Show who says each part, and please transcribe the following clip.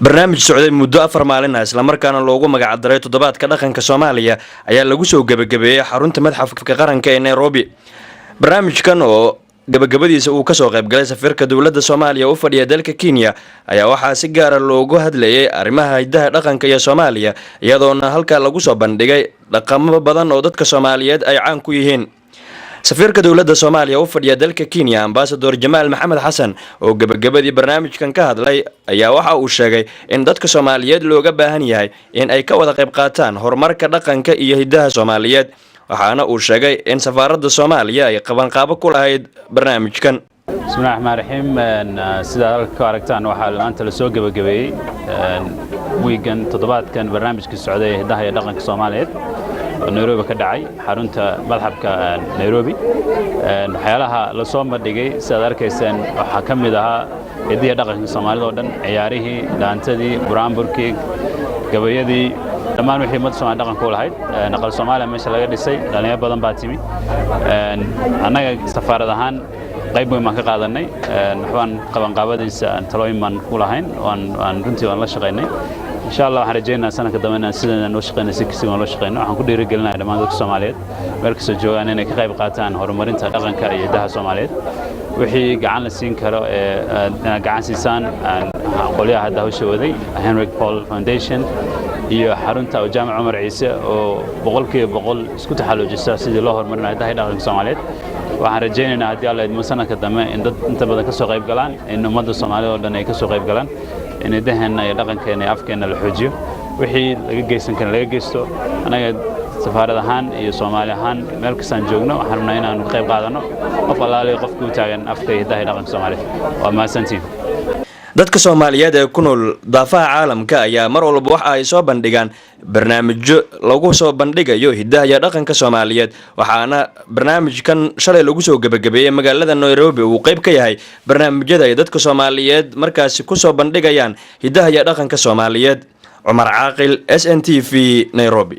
Speaker 1: barnaamij socday muddo 4 maalin ah isla markaana loogu magac daray toddobaadka dhaqanka Soomaaliya ayaa lagu soo gabagabeeyay xarunta Madxafka Qaranka ee Nairobi. barnaamijkan oo gabagabadiisa uu ka soo qayb galay safiirka dawladda Soomaaliya u fadhiya dalka Kenya ayaa waxaa si gaar ah loogu hadlayay arrimaha hidaha dhaqanka ee Soomaaliya iyadoona halka lagu soo bandhigay dhaqamo badan oo dadka Soomaaliyeed ay caan ku yihiin. safiirka dawladda Soomaaliya u fadhiya dalka Kenya Ambassador Jamal Maxamed Xasan oo gabagabadii barnaamijkan ka hadlay ayaa waxa uu sheegay in dadka Soomaaliyeed looga baahan yahay in ay ka wada qayb qaataan horumarka dhaqanka iyo hidaha Soomaaliyeed. waxaana uu sheegay in safaaradda Soomaaliya ay qabanqaabo ku lahayd barnaamijkan.
Speaker 2: bismillaahir rahmaanir rahiim sida halka aragtaan waxa maanta la soo gabagabeeyay weekend toddobaadkan barnaamijka socday hidaha iyo dhaqanka Soomaaliyeed Nairobi ka dhacay xarunta madxafka Nairobi. waxyaalaha la soo madhigay sida arkaysaan waxa kamid ahaa hidaha dhaqanka Soomaaliyeed oo dhan ciyaarihii dhaantadii buraanburkii gabayadii dhammaan wixii mad Soomaali dhaqan ku lahayd naqal Soomaaliya meesha laga dhisay dhalinyaro badan baa timi anaga safaarad ahaan qayb weyn ka qaadanay waxaan qabanqaabadiisa talooyin man ku lahayn waan runtii waan la shaqeynay insha Allah waxaan rajaynayaa sanadka dambe inaan sidaan loo shaqeyno si kasta loo shaqeyno waxaan ku dhiirigelinayaa dhammaan dadka Soomaaliyeed meel kasta joogaan inay ka qayb qaataan horumarinta dhaqanka iyo hidaha Soomaaliyeed wixii gacan la siin karo gacan siisaan qoliyaha hadda hawsha waday Henrik Paul Foundation iyo xarunta Jaamac Umar Ciise oo 100% isku taxalluujisa sidii loo horumarinayo hidaha dhaqanka Soomaaliyeed. waxaan rajaynaynaa haddii Alla idmo sanadka dambe in dad inta badan ka soo qayb galaan in ummadda Soomaaliyeed oo dhan ay ka soo qayb galaan in hidaheena iyo dhaqankeena iyo afkeena la xoojiyo wixii laga geysan karo laga geysto anaga safaarad ahaan iyo Soomaali ahaan meel kastaan joogno waxaan rabnaa inaan ka qayb qaadano qof allaale qofku u taagan afka hidaha dhaqanka Soomaaliyeed. waa mahadsantiin.
Speaker 1: dadka Soomaaliyeed ee ku nool daafaha caalamka ayaa mar walba waxa ay soo bandhigaan barnaamijyo lagu soo bandhigayo hidaha iyo dhaqanka Soomaaliyeed waxaana barnaamijkan shalay lagu soo gabagabeeyay magaalada Nairobi uu qayb ka yahay barnaamijyada ay dadka Soomaaliyeed markaasi ku soo bandhigayaan hidaha iyo dhaqanka Soomaaliyeed. Umar Caaqil, SNTV, Nairobi.